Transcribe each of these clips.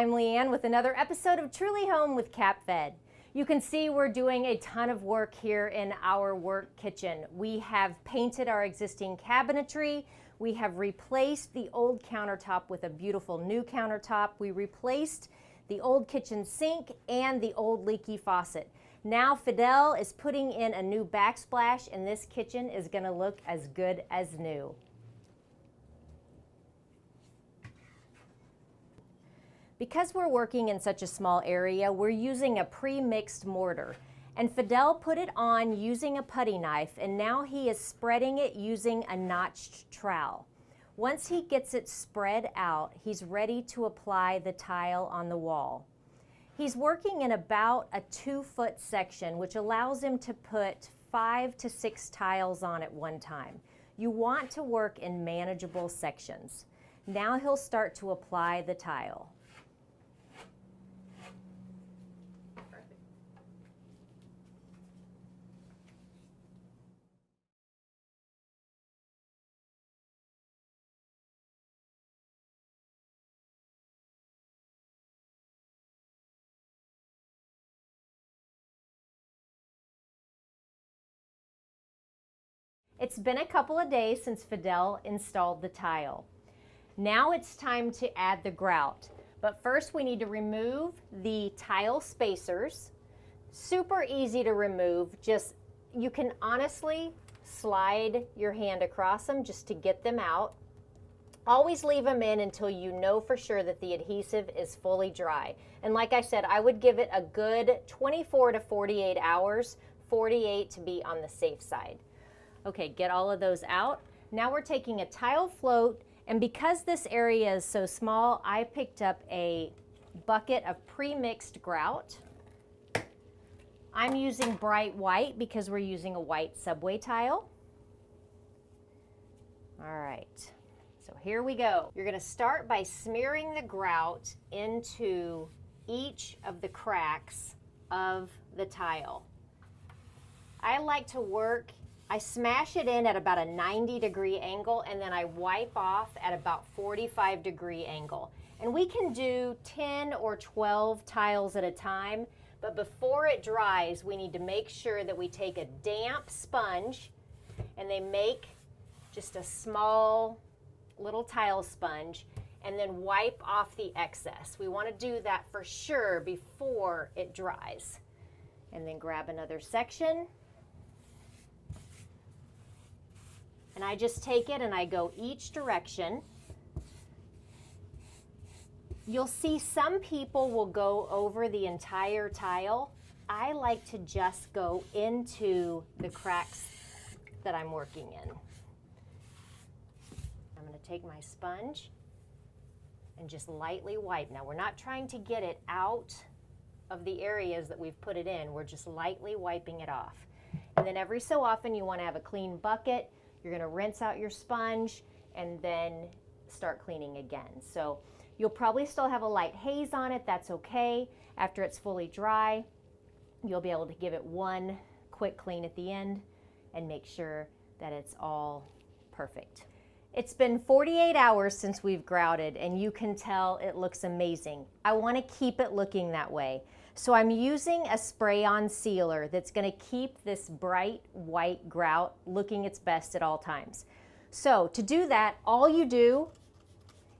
I'm Leanne with another episode of Truly Home with Cap Fed. You can see we're doing a ton of work here in our work kitchen. We have painted our existing cabinetry. We have replaced the old countertop with a beautiful new countertop. We replaced the old kitchen sink and the old leaky faucet. Now Fidel is putting in a new backsplash and this kitchen is going to look as good as new. Because we're working in such a small area, we're using a pre-mixed mortar. And Fidel put it on using a putty knife, and now he is spreading it using a notched trowel. Once he gets it spread out, he's ready to apply the tile on the wall. He's working in about a 2-foot section, which allows him to put 5 to 6 tiles on at one time. You want to work in manageable sections. Now he'll start to apply the tile. It's been a couple of days since Fidel installed the tile. Now it's time to add the grout. But first we need to remove the tile spacers. Super easy to remove. You can honestly slide your hand across them just to get them out. Always leave them in until you know for sure that the adhesive is fully dry. And like I said, I would give it a good 24 to 48 hours, 48 to be on the safe side. Okay, get all of those out. Now we're taking a tile float, and because this area is so small, I picked up a bucket of pre-mixed grout. I'm using bright white because we're using a white subway tile. All right, so here we go. You're gonna start by smearing the grout into each of the cracks of the tile. I like to work, I smash it in at about a 90-degree angle, and then I wipe off at about 45-degree angle. And we can do 10 or 12 tiles at a time, but before it dries, we need to make sure that we take a damp sponge, and they make just a small little tile sponge, and then wipe off the excess. We want to do that for sure before it dries. And then grab another section. And I just take it and I go each direction. You'll see some people will go over the entire tile. I like to just go into the cracks that I'm working in. I'm going to take my sponge and just lightly wipe. Now we're not trying to get it out of the areas that we've put it in. We're just lightly wiping it off. And then every so often you want to have a clean bucket. You're going to rinse out your sponge and then start cleaning again. So you'll probably still have a light haze on it. That's okay. After it's fully dry, you'll be able to give it one quick clean at the end and make sure that it's all perfect. It's been 48 hours since we've grouted, and you can tell it looks amazing. I want to keep it looking that way. So I'm using a spray-on sealer that's going to keep this bright white grout looking its best at all times. So to do that, all you do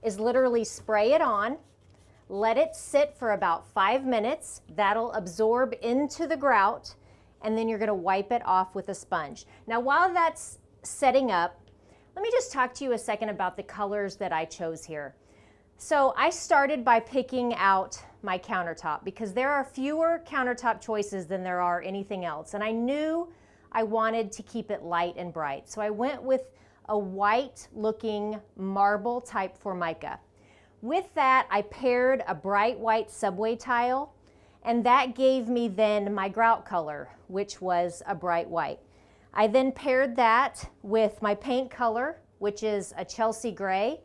is literally spray it on, let it sit for about 5 minutes. That'll absorb into the grout, and then you're going to wipe it off with a sponge. Now while that's setting up, let me just talk to you a second about the colors that I chose here. So I started by picking out my countertop because there are fewer countertop choices than there are anything else. And I knew I wanted to keep it light and bright. So I went with a white looking marble type Formica. With that, I paired a bright white subway tile, and that gave me then my grout color, which was a bright white. I then paired that with my paint color, which is a Chelsea gray.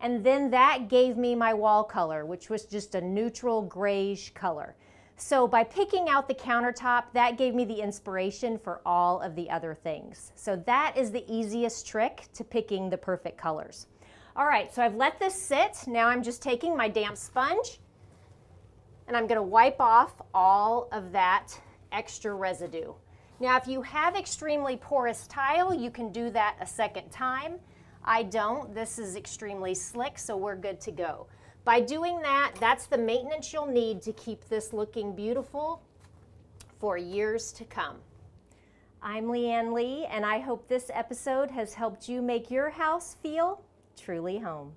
And then that gave me my wall color, which was just a neutral grayish color. So by picking out the countertop, that gave me the inspiration for all of the other things. So that is the easiest trick to picking the perfect colors. All right, so I've let this sit. Now I'm just taking my damp sponge And I'm going to wipe off all of that extra residue. Now, if you have extremely porous tile, you can do that a second time. I don't. This is extremely slick, so we're good to go. By doing that, that's the maintenance you'll need to keep this looking beautiful for years to come. I'm Leanne Lee, and I hope this episode has helped you make your house feel truly home.